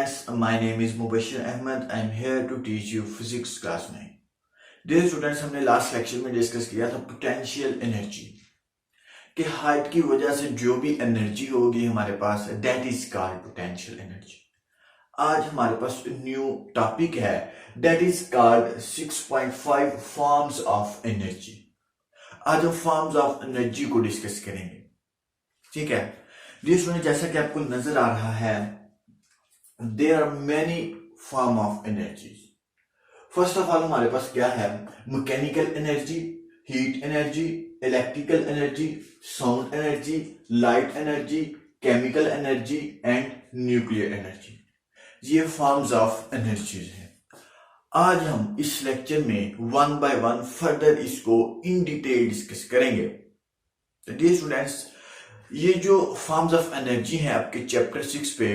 students, my name is Mubashir Ahmed. I am here to teach you physics class 9. Dear students, हमने last lecture में discuss किया था potential energy कि height की वजह से जो भी एनर्जी होगी हमारे पास that is called potential energy. आज हमारे पास न्यू टॉपिक है that is called 6.5 forms of energy. आज हम फॉर्म्स ऑफ एनर्जी को डिस्कस करेंगे, ठीक है। डियर स्टूडेंट, जैसा कि आपको नजर आ रहा है there are many form of energies. First of all हमारे पास क्या है, mechanical energy, heat energy, electrical energy, sound energy, light energy, chemical energy and nuclear energy. ये फॉर्म्स ऑफ एनर्जीज हैं। आज हम इस लेक्चर में वन बाय वन फर्दर इसको इन डिटेल डिस्कस करेंगे। तो डियर स्टूडेंट्स, ये जो फॉर्म्स ऑफ एनर्जी हैं आपके चैप्टर 6 पे,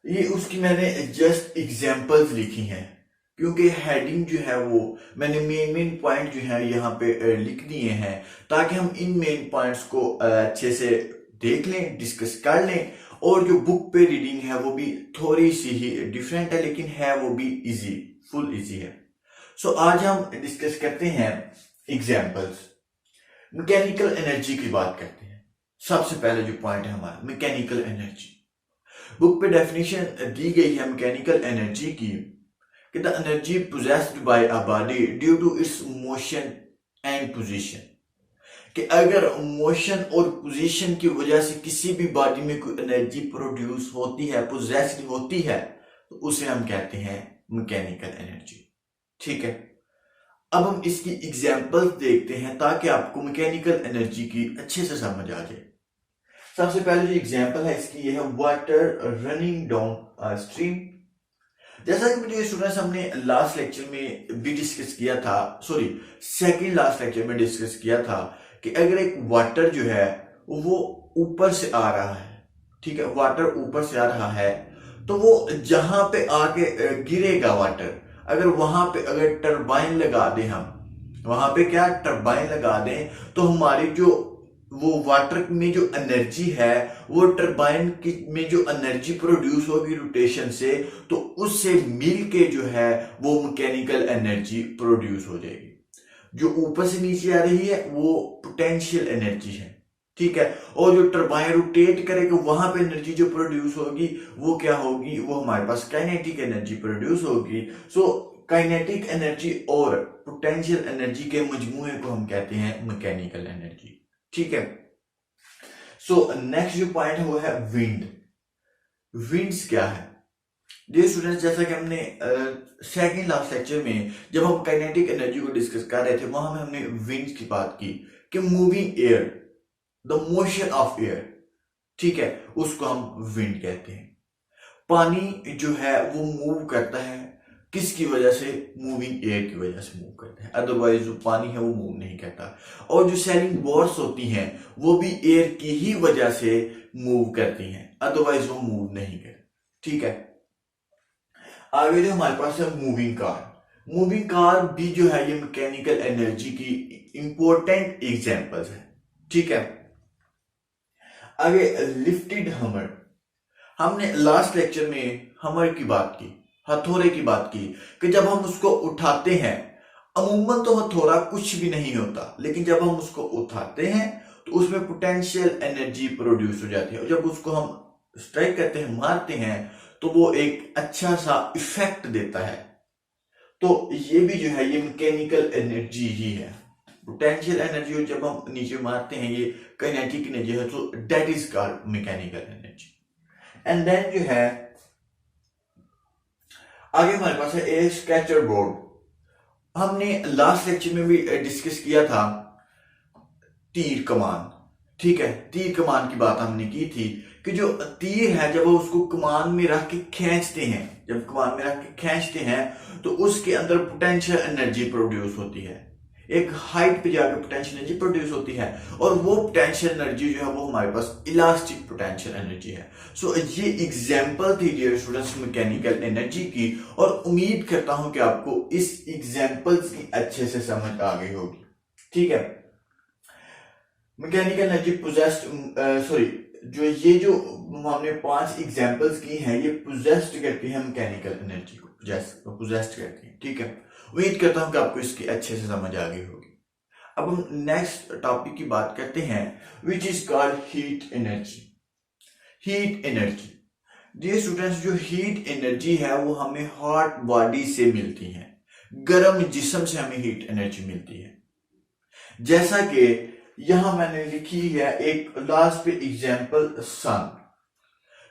ये उसकी मैंने जस्ट एग्जांपल्स लिखी हैं क्योंकि हेडिंग जो है वो मैंने मेन पॉइंट जो है यहाँ पे लिख दिए हैं ताकि हम इन मेन पॉइंट्स को अच्छे से देख लें, डिस्कस कर लें। और जो बुक पे रीडिंग है वो भी थोड़ी सी ही डिफरेंट है लेकिन है वो भी इजी, फुल इजी है। सो आज हम डिस्कस करते हैं एग्जांपल्स। मैकेनिकल एनर्जी की बात करते हैं। सबसे पहले जो पॉइंट है हमारा मैकेनिकल एनर्जी, बुक पे डेफिनेशन दी गई है मैकेनिकल एनर्जी की कि the energy possessed by a body due to its motion and position. कि अगर मोशन और पोजीशन की वजह से किसी भी बॉडी में कोई एनर्जी प्रोड्यूस होती है, पोजेस्ड होती है, तो उसे हम कहते हैं मैकेनिकल एनर्जी, ठीक है। अब हम इसकी एग्जांपल्स देखते हैं ताकि आपको मैकेनिकल एनर्जी की अच्छे से समझ आ जाए। सबसे पहले जो एग्जांपल है इसकी ये है वाटर रनिंग डाउन स्ट्रीम। जैसा कि मुझे स्टूडेंट्स हमने लास्ट लेक्चर में भी डिस्कस किया था, सेकंड लास्ट लेक्चर में डिस्कस किया था कि अगर एक वाटर जो है वो ऊपर से आ रहा है, ठीक है, वाटर ऊपर से आ रहा है तो वो जहां पे आके गिरेगा वाटर, अगर वहां पे अगर टरबाइन लगा दें, हम वहां पे क्या टरबाइन लगा दें तो हमारी जो वो वाटर में जो एनर्जी है वो टरबाइन में जो एनर्जी प्रोड्यूस होगी रोटेशन से, तो उससे मिल के जो है वो मैकेनिकल एनर्जी प्रोड्यूस हो जाएगी। जो ऊपर से नीचे आ रही है वो पोटेंशियल एनर्जी है, ठीक है। और जो टरबाइन रोटेट करेगा वहां पे एनर्जी जो प्रोड्यूस होगी वो क्या होगी, वो हमारे पास काइनेटिक एनर्जी प्रोड्यूस होगी। सो काइनेटिक एनर्जी और पोटेंशियल एनर्जी के मजमूए को हम कहते हैं मैकेनिकल एनर्जी, ठीक है। सो नेक्स्ट जो पॉइंट है वो है विंड। विंड्स क्या है डियर स्टूडेंट्स, जैसा कि हमने सेकंड लास्ट लेक्चर में जब हम काइनेटिक एनर्जी को डिस्कस कर रहे थे वहां में हमने विंड्स की बात की कि moving air, the motion of air, ठीक है, उसको हम विंड कहते हैं। पानी जो है वो मूव करता है, किसकी वजह से, मूविंग एयर की वजह से मूव करता है, अदरवाइज जो पानी है वो मूव नहीं करता। और जो सेलिंग बोर्ड्स होती हैं वो भी एयर की ही वजह से मूव करती हैं, अदरवाइज वो मूव नहीं करती, ठीक है। आगे जो हमारे पास है मूविंग कार। मूविंग कार भी जो है ये मैकेनिकल एनर्जी की इंपॉर्टेंट एग्जांपल्स है, ठीक है। आगे लिफ्टेड हमर, हमने लास्ट लेक्चर में हमर की बात की, हथौड़े की बात की कि जब हम उसको उठाते हैं, अमूमन तो हथौड़ा कुछ भी नहीं होता, लेकिन जब हम उसको उठाते हैं तो उसमें पोटेंशियल एनर्जी प्रोड्यूस हो जाती है और जब उसको हम स्ट्राइक करते हैं, मारते हैं, तो वो एक अच्छा सा इफेक्ट देता है। तो ये भी जो है ये मैकेनिकल एनर्जी ही है। पोटेंशियल एनर्जी जब हम नीचे मारते हैं ये काइनेटिक एनर्जी है, तो that is called mechanical energy. And then जो है आगे हमारे पास है ए स्केटर बोर्ड। हमने लास्ट लेक्चर में भी डिस्कस किया था तीर कमान, ठीक है, तीर कमान की बात हमने की थी कि जो तीर है जब वो उसको कमान में रख के खींचते हैं, जब कमान में रख के खींचते हैं तो उसके अंदर पोटेंशियल एनर्जी प्रोड्यूस होती है, एक हाइट पे जाकर पोटेंशियल एनर्जी प्रोड्यूस होती है और वो पोटेंशियल एनर्जी जो है वो हमारे पास इलास्टिक पोटेंशियल एनर्जी है। सो ये एग्जांपल थी डियर स्टूडेंट्स मैकेनिकल एनर्जी की और उम्मीद करता हूं कि आपको इस एग्जांपल्स की अच्छे से समझ आ गई होगी, ठीक है। मैकेनिकल एनर्जी पोजेस्ड, सॉरी, जो हमने 5 एग्जांपल्स की हैं ये पोजेस्ड करती है मैकेनिकल एनर्जी को, पोजेस्ड करती है। ठीक है, उम्मीद करता हूं कि आपको इसकी अच्छे से समझ आ गई होगी। अब हम नेक्स्ट टॉपिक की बात करते हैं, which is called heat energy. Heat energy, dear students, जो हीट एनर्जी है वो हमें हॉट बॉडी से मिलती है, गर्म जिस्म से हमें हीट एनर्जी मिलती है। जैसा कि यहां मैंने लिखी है एक लास्ट पे एग्जांपल,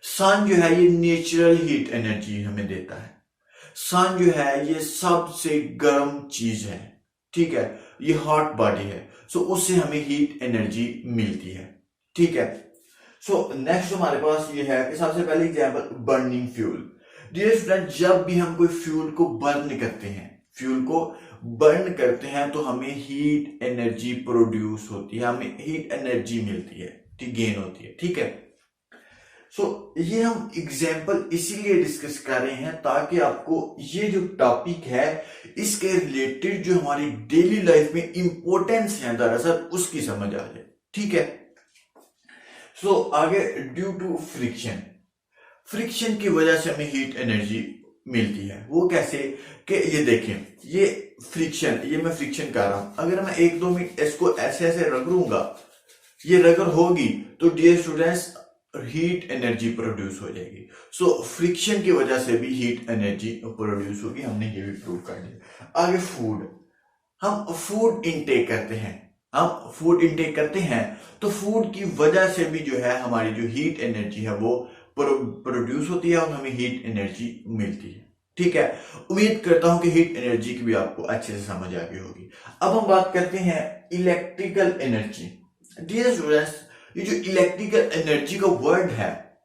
सन जो है ये नेचुरल हीट एनर्जी हमें देता है। सन जो है ये सबसे गर्म चीज है, ठीक है, ये हॉट बॉडी है, सो उससे हमें हीट एनर्जी मिलती है। ठीक है, सो नेक्स्ट हमारे पास ये है कि सबसे पहले example, burning fuel. Dear student, जब भी हम कोई फ्यूल को बर्न करते हैं, फ्यूल को बर्न करते हैं तो हमें हीट एनर्जी प्रोड्यूस होती है, हमें हीट एनर्जी मिलती है, ठीक, गेन होती है। ठीक है, सो ये हम एग्जाम्पल इसीलिए डिस्कस कर रहे हैं ताकि आपको ये जो टॉपिक है इसके रिलेटेड जो हमारी डेली लाइफ में इंपॉर्टेंस है दरअसल उसकी समझ आ जाए। ठीक है, सो आगे, ड्यू टू फ्रिक्शन, फ्रिक्शन की वजह से हमें हीट एनर्जी मिलती है। वो कैसे कि ये देखें, ये फ्रिक्शन, ये मैं फ्रिक्शन कर रहा हूं, अगर मैं 1-2 मिनट इसको ऐसे ऐसे रगड़ूंगा, ये रगड़ होगी तो dear students heat energy produce हो जाएगी। सो फ्रिक्शन की वजह से भी हीट एनर्जी प्रोड्यूस होगी, हमने ये भी प्रूव कर दिया। आगे फूड, हम फूड इनटेक करते हैं, तो फूड की वजह से भी जो है हमारी जो हीट एनर्जी है वो प्रोड्यूस होती है और हमें हीट एनर्जी मिलती है। ठीक है, उम्मीद करता हूं कि हीट एनर्जी की भी आपको अच्छे से समझ आ गई होगी। अब हम बात करते हैं इलेक्ट्रिकल एनर्जी। डियर स्टूडेंट्स, ये जो इलेक्ट्रिकल एनर्जी का वर्ड है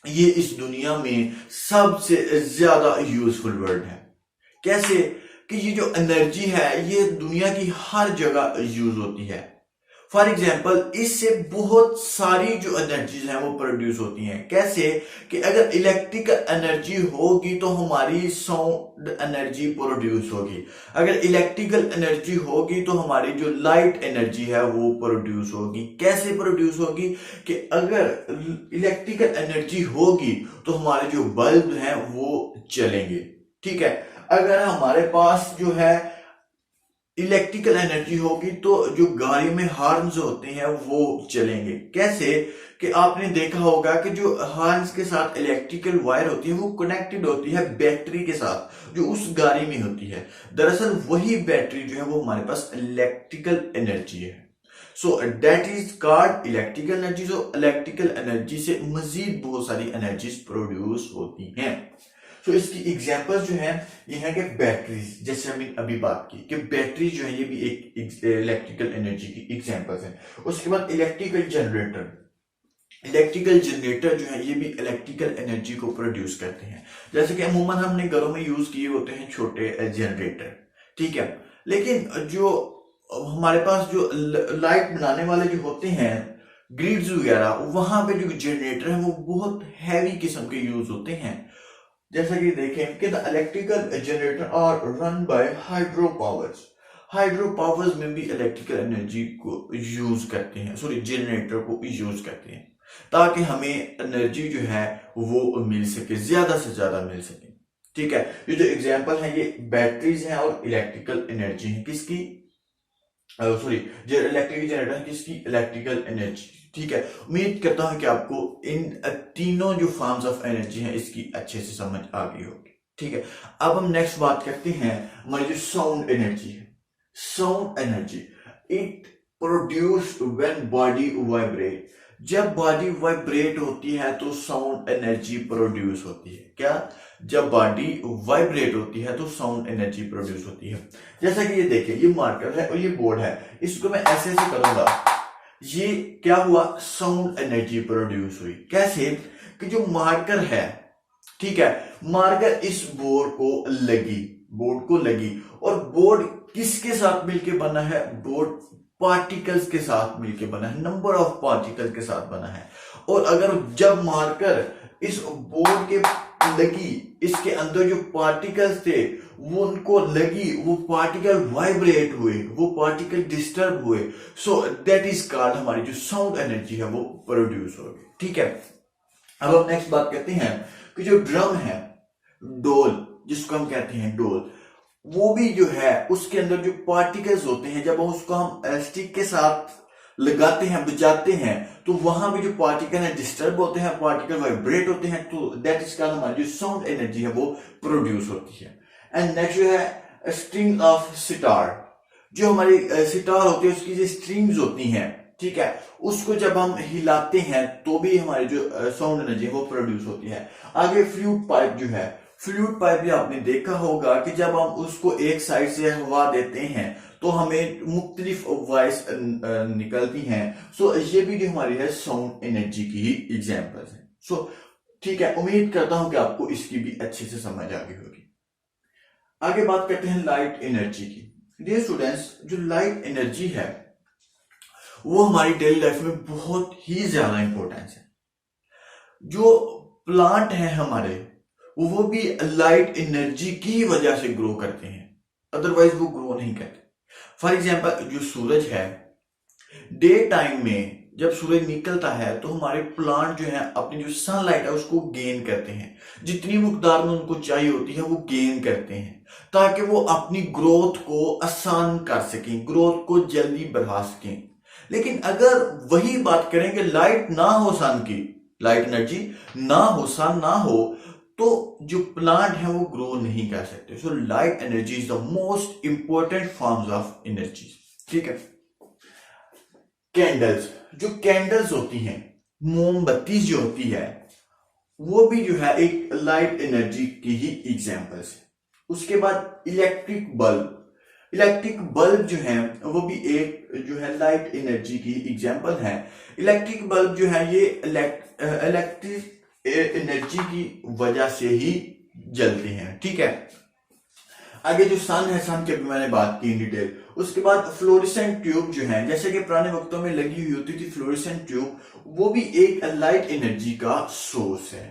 ये इस दुनिया में सबसे ज्यादा यूजफुल वर्ड है। कैसे कि ये जो एनर्जी है ये दुनिया की हर जगह यूज होती है। फॉर एग्जाम्पल, इससे बहुत सारी जो एनर्जीज हैं वो प्रोड्यूस होती हैं। कैसे कि अगर इलेक्ट्रिकल एनर्जी होगी तो हमारी साउंड एनर्जी प्रोड्यूस होगी, अगर इलेक्ट्रिकल एनर्जी होगी तो हमारी जो लाइट एनर्जी है वो प्रोड्यूस होगी। कैसे प्रोड्यूस होगी कि अगर इलेक्ट्रिकल एनर्जी होगी तो हमारे जो बल्ब हैं वो चलेंगे। ठीक है, अगर हमारे पास जो है इलेक्ट्रिकल एनर्जी होगी तो जो गाड़ी में हॉर्न्स होते हैं वो चलेंगे। कैसे कि आपने देखा होगा कि जो हॉर्न्स के साथ इलेक्ट्रिकल वायर होती है वो कनेक्टेड होती है बैटरी के साथ जो उस गाड़ी में होती है। दरअसल वही बैटरी जो है वो हमारे पास इलेक्ट्रिकल एनर्जी है। So that is called electrical energy. So electrical energy से मजीद बहुत सारी एनर्जीज प्रोड्यूस होती हैं। तो इसकी एग्जांपल्स जो है ये है कि बैटरीज, जैसे हमने अभी बात की कि बैटरी जो है ये भी एक इलेक्ट्रिकल एनर्जी की एग्जांपल्स है। उसके बाद इलेक्ट्रिकल जनरेटर, जो है ये भी इलेक्ट्रिकल एनर्जी को प्रोड्यूस करते हैं। जैसे कि अमूमन हमने घरों में यूज किए होते हैं छोटे जनरेटर, ठीक है, लेकिन जो हमारे पास जो लाइट बनाने वाले जो होते हैं ग्रिड्स वगैरह, वहां पे जो जनरेटर है वो बहुत हैवी किस्म के यूज होते हैं। जैसा कि देखें कि the electrical generator are run by hydro powers में भी इलेक्ट्रिकल एनर्जी को यूज करते हैं, सॉरी जनरेटर को यूज करते हैं ताकि हमें एनर्जी जो है वो मिल सके, ज्यादा से ज्यादा मिल सके। ठीक है, ये जो एग्जांपल है ये बैटरीज हैं और इलेक्ट्रिकल एनर्जी है किसकी, सॉरी जो इलेक्ट्रिकल जनरेटर है किसकी, इलेक्ट्रिकल एनर्जी। ठीक है, उम्मीद करता हूं कि आपको इन तीनों जो फॉर्म्स ऑफ एनर्जी हैं इसकी अच्छे से समझ आ गई होगी। ठीक है, अब हम नेक्स्ट बात करते हैं हमारी जो साउंड एनर्जी है। Sound energy, it produced when body vibrate. जब बॉडी वाइब्रेट होती है तो साउंड एनर्जी प्रोड्यूस होती है। क्या, जब बॉडी वाइब्रेट होती है तो साउंड एनर्जी प्रोड्यूस होती है। जैसा कि ये देखिए, ये मार्कर है और ये बोर्ड है, इसको मैं ऐसे ऐसे करूंगा, ये क्या हुआ, साउंड एनर्जी प्रोड्यूस हुई। कैसे कि जो मार्कर है, ठीक है, मार्कर इस बोर्ड को लगी और बोर्ड किसके साथ मिलके बना है, बोर्ड पार्टिकल्स के साथ मिलके बना है, नंबर ऑफ पार्टिकल्स के साथ बना है। और अगर जब मार्कर इस बोर्ड के लगी, इसके अंदर जो पार्टिकल्स थे वो उनको लगी, वो पार्टिकल वाइब्रेट हुए, वो पार्टिकल डिस्टर्ब हुए, सो दैट इज कॉल्ड, हमारी जो साउंड एनर्जी है वो प्रोड्यूस होगी। ठीक है, अब हम नेक्स्ट बात करते हैं कि जो ड्रम है, डोल जिसको हम कहते हैं डोल, वो भी जो है उसके अंदर जो पार्टिकल्स होते हैं, जब उसको हम स्टिक के साथ लगाते हैं, बजाते हैं, तो वहां भी जो पार्टिकल है डिस्टर्ब होते हैं, पार्टिकल वाइब्रेट होते हैं, तो दैट इज कॉल्ड, हमारी जो साउंड एनर्जी है वो प्रोड्यूस होती है। एंड नेक्स्ट जो है स्ट्रिंग ऑफ सितार, जो हमारी सितार होती है उसकी जो स्ट्रिंग्स होती हैं, ठीक है, उसको जब हम हिलाते हैं तो भी हमारी जो साउंड एनर्जी है वो प्रोड्यूस होती है। आगे फ्लूट पाइप जो है, फ्लूट पाइप भी आपने देखा होगा कि जब हम उसको एक साइड से हवा देते हैं तो हमें मुख्तलिफ वॉइस निकलती हैं। सो ये भी जो हमारी है साउंड एनर्जी की ही एग्जाम्पल्स है। सो ठीक है, उम्मीद करता हूं कि आपको इसकी भी अच्छे से समझ आ गई होगी। आगे बात करते हैं लाइट एनर्जी की। डियर स्टूडेंट्स, जो लाइट एनर्जी है वो हमारी डेली लाइफ में बहुत ही ज्यादा इंपॉर्टेंस है। जो प्लांट है हमारे, वो भी लाइट एनर्जी की वजह से ग्रो करते हैं, अदरवाइज वो ग्रो नहीं करते। फॉर एग्जाम्पल, जो सूरज है, डे टाइम में जब सूरज निकलता है तो हमारे प्लांट जो है अपनी जो सनलाइट है उसको गेन करते हैं, जितनी मकदार में उनको चाहिए होती है वो गेन करते हैं, ताकि वो अपनी ग्रोथ को आसान कर सकें, ग्रोथ को जल्दी बढ़ा सकें। लेकिन अगर वही बात करें कि लाइट ना हो, सन की लाइट एनर्जी ना हो, सन ना हो, तो जो प्लांट है वो ग्रो नहीं कर सकते। So light energy is the most important forms of energy. ठीक है, कैंडल्स, जो कैंडल्स होती हैं, मोमबत्ती जो होती है, वो भी जो है एक लाइट एनर्जी की ही एग्जांपल्स है। उसके बाद इलेक्ट्रिक बल्ब, इलेक्ट्रिक बल्ब जो है वो भी एक जो है लाइट एनर्जी की एग्जांपल है। इलेक्ट्रिक बल्ब जो है ये इलेक्ट्रिक एनर्जी की वजह से ही जलते हैं। ठीक है, आगे जो सन है, सन की भी मैंने बात की इन डिटेल। उसके बाद फ्लोरेसेंट ट्यूब जो है, जैसे कि पुराने वक्तों में लगी हुई होती थी फ्लोरेसेंट ट्यूब, वो भी एक लाइट एनर्जी का सोर्स है।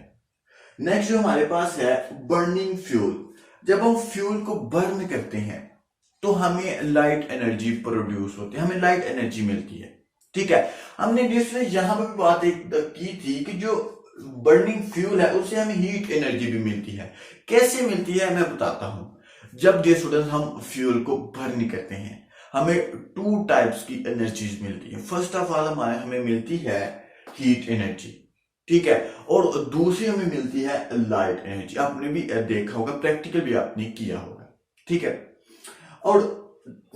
नेक्स्ट जो हमारे पास है बर्निंग फ्यूल, जब हम फ्यूल को बर्न करते हैं तो हमें लाइट एनर्जी प्रोड्यूस होती है, हमें लाइट एनर्जी मिलती है। ठीक है, हमने जिसने यहां पर भी बात एक की थी कि जो बर्निंग फ्यूल है उससे हमें हीट एनर्जी भी मिलती है। कैसे मिलती है मैं बताता हूं। जब डियर स्टूडेंट्स हम फ्यूल को बर्न करते हैं, हमें टू टाइप्स की एनर्जीज मिलती है। फर्स्ट ऑफ ऑल हमें मिलती है हीट एनर्जी, ठीक है, और दूसरी हमें मिलती है लाइट एनर्जी। आपने भी देखा होगा, प्रैक्टिकल भी आपने किया होगा। ठीक है, और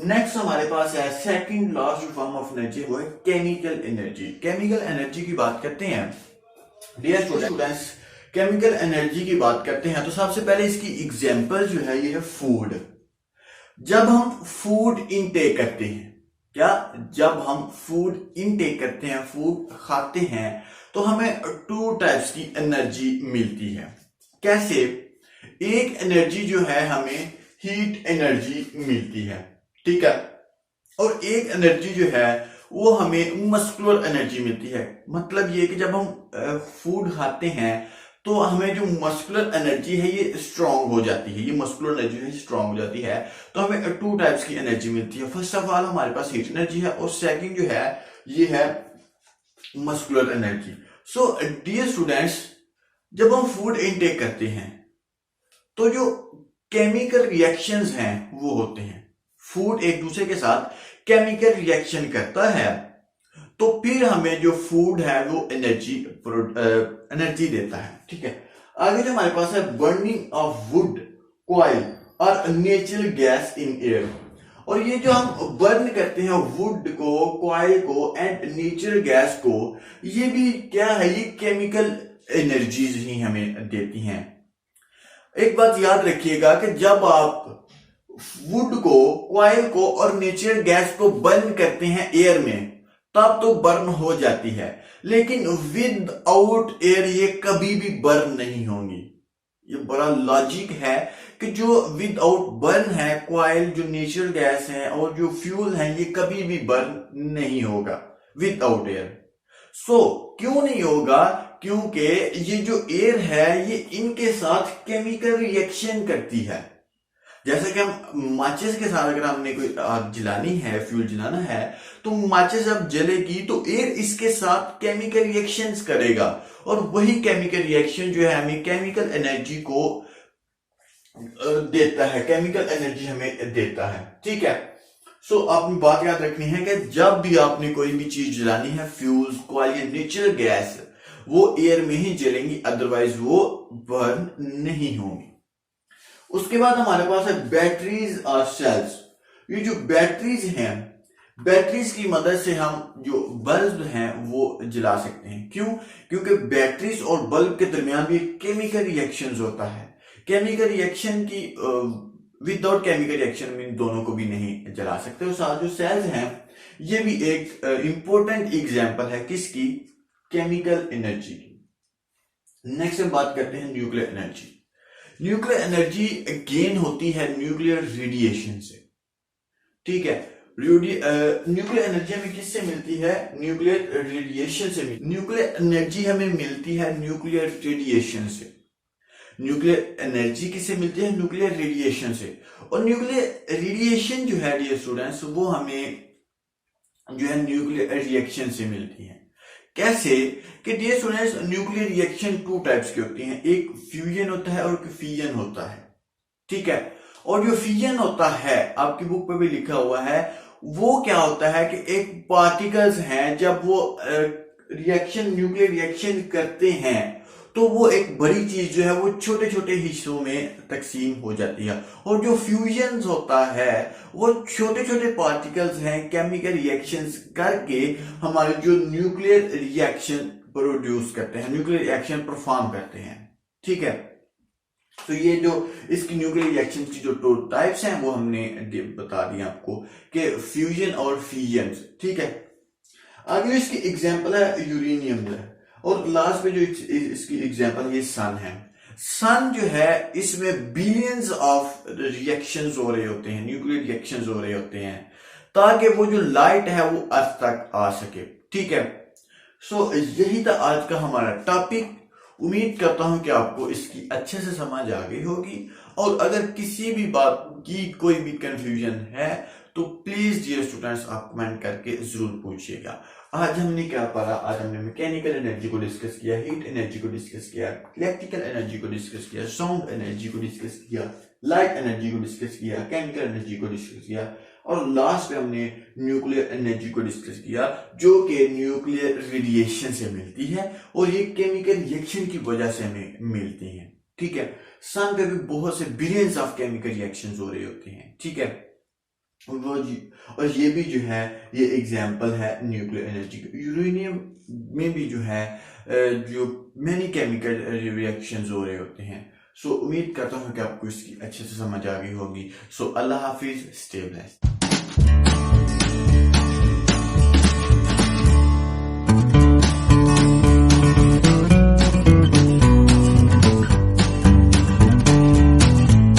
नेक्स्ट हमारे पास है second last form of energy, वो है केमिकल एनर्जी। केमिकल एनर्जी की बात करते हैं डियर स्टूडेंट्स, केमिकल एनर्जी की बात करते हैं तो सबसे पहले इसकी एग्जांपल जो है ये है फूड। जब हम फूड इनटेक करते हैं, क्या, जब हम फूड इनटेक करते हैं, फूड खाते हैं, तो हमें टू टाइप्स की एनर्जी मिलती है। कैसे? एक एनर्जी जो है हमें हीट एनर्जी मिलती है, ठीक है, और एक एनर्जी जो है वो हमें मस्कुलर एनर्जी मिलती है। मतलब ये कि जब हम फूड खाते हैं तो हमें जो मस्कुलर एनर्जी है ये स्ट्रांग हो जाती है, ये मस्कुलर एनर्जी है स्ट्रांग हो जाती है, तो हमें टू टाइप्स की एनर्जी मिलती है। फर्स्ट ऑफ ऑल हमारे पास हीट एनर्जी है, और सेकंड जो है ये है muscular energy. So dear students, जब हम फूड इनटेक करते हैं तो जो केमिकल रिएक्शंस हैं वो होते हैं, फूड एक दूसरे के साथ केमिकल रिएक्शन करता है, तो फिर हमें जो फूड है वो एनर्जी देता है। ठीक है, आगे जो हमारे पास है बर्निंग ऑफ वुड, कॉयल और नेचुरल गैस इन एयर। और ये जो हम बर्न करते हैं वुड को, कॉयल को एंड नेचुरल गैस को, ये भी क्या है, ये केमिकल एनर्जीज ही हमें देती हैं। एक बात याद रखिएगा कि जब आप वुड को, कॉयल को और नेचुरल गैस को बर्न करते हैं एयर में, तब तो बर्न हो जाती है, लेकिन विद आउट एयर ये कभी भी बर्न नहीं होंगी। ये बड़ा लॉजिक है कि जो विद आउट बर्न है, कॉयल, जो नेचुरल गैस है और जो फ्यूल है, ये कभी भी बर्न नहीं होगा विद आउट एयर। सो क्यों नहीं होगा? क्योंकि ये जो एयर है ये इनके साथ केमिकल रिएक्शन करती है। जैसे कि हम माचिस के साथ अगर हमने कोई आग जलानी है, फ्यूल जलाना है, तो माचिस जब जलेगी तो एयर इसके साथ केमिकल रिएक्शंस करेगा और वही केमिकल रिएक्शन जो है हमें केमिकल एनर्जी को देता है, केमिकल एनर्जी हमें देता है। ठीक है, सो आपने बात याद रखनी है कि जब भी आपने कोई भी चीज जलानी है, फ्यूल्स, कॉयल या नेचुरल गैस, वो एयर में ही जलेंगी, अदरवाइज वो बर्न नहीं होंगी। उसके बाद हमारे पास है बैटरीज और सेल्स। ये जो बैटरीज हैं, बैटरीज की मदद से हम जो बल्ब हैं वो जला सकते हैं। क्यों? क्योंकि बैटरीज और बल्ब के दरमियान भी केमिकल रिएक्शन होता है। केमिकल रिएक्शन की विदाउट केमिकल रिएक्शन में इन दोनों को भी नहीं जला सकते। और साथ जो सेल्स हैं, ये भी एक इंपॉर्टेंट एग्जांपल है किसकी? केमिकल एनर्जी की। नेक्स्ट हम बात करते हैं nuclear energy. Nuclear energy gain होती है न्यूक्लियर रेडिएशन से। ठीक है, न्यूक्लियर एनर्जी हमें किससे मिलती है? न्यूक्लियर रेडिएशन से। न्यूक्लियर एनर्जी हमें मिलती है न्यूक्लियर रेडिएशन से। न्यूक्लियर एनर्जी किससे मिलती है? न्यूक्लियर रेडिएशन से। और न्यूक्लियर रेडिएशन जो है डियर स्टूडेंट्स, वो हमें जो है न्यूक्लियर रिएक्शन से मिलती है। कैसे? कि dear students, nuclear reaction two types की होती हैं, एक फ्यूजन होता है और एक फिजन होता है। ठीक है, और जो फिजन होता है, आपकी बुक पे भी लिखा हुआ है, वो क्या होता है कि एक पार्टिकल्स हैं, जब वो रिएक्शन, न्यूक्लियर रिएक्शन करते हैं, तो वो एक बड़ी चीज जो है वो छोटे छोटे हिस्सों में तकसीम हो जाती है। और जो फ्यूजन होता है, वो छोटे छोटे पार्टिकल्स हैं, केमिकल रिएक्शंस करके हमारे जो न्यूक्लियर रिएक्शन प्रोड्यूस करते हैं, न्यूक्लियर रिएक्शन परफॉर्म करते हैं। ठीक है, तो ये जो इसकी न्यूक्लियर रिएक्शन की जो दो टाइप्स हैं वो हमने बता दिया आपको कि फ्यूजन और फिजन। ठीक है, आगे इसकी एग्जांपल है यूरेनियम है, और लास्ट में जो इसकी एग्जांपल ये सन है। सन जो है, इसमें बिलियंस ऑफ रिएक्शंस हो रहे होते हैं, न्यूक्लियर रिएक्शंस हो रहे होते हैं, ताकि वो जो लाइट है वो अर्थ तक आ सके। ठीक है, सो यही था आज का हमारा टॉपिक। उम्मीद करता हूं कि आपको इसकी अच्छे से समझ आ गई होगी, और अगर किसी भी बात की कोई भी कंफ्यूजन है तो प्लीज डियर स्टूडेंट्स आप कमेंट करके जरूर पूछिएगा। आज हमने क्या पढ़ा? आज हमने मैकेनिकल एनर्जी को डिस्कस किया, हीट एनर्जी को डिस्कस किया, इलेक्ट्रिकल एनर्जी को डिस्कस किया, साउंड एनर्जी को डिस्कस किया, लाइट एनर्जी को डिस्कस किया, केमिकल एनर्जी को डिस्कस किया, और लास्ट में हमने न्यूक्लियर एनर्जी को डिस्कस किया, जो कि न्यूक्लियर रेडिएशन से मिलती है और ये केमिकल रिएक्शन की वजह से हमें मिलती है। ठीक है, सन पे भी बहुत से बिलियंस ऑफ केमिकल रिएक्शंस हो रहे होते हैं। ठीक है, और ये भी जो है ये एग्जाम्पल है न्यूक्लियर एनर्जी की। यूरेनियम में भी जो है जो मैनी केमिकल रिएक्शंस हो रहे होते हैं। सो उम्मीद करता हूँ कि आपको इसकी अच्छे से समझ आ गई होगी। सो अल्लाह हाफिज, स्टे ब्लेस्ड।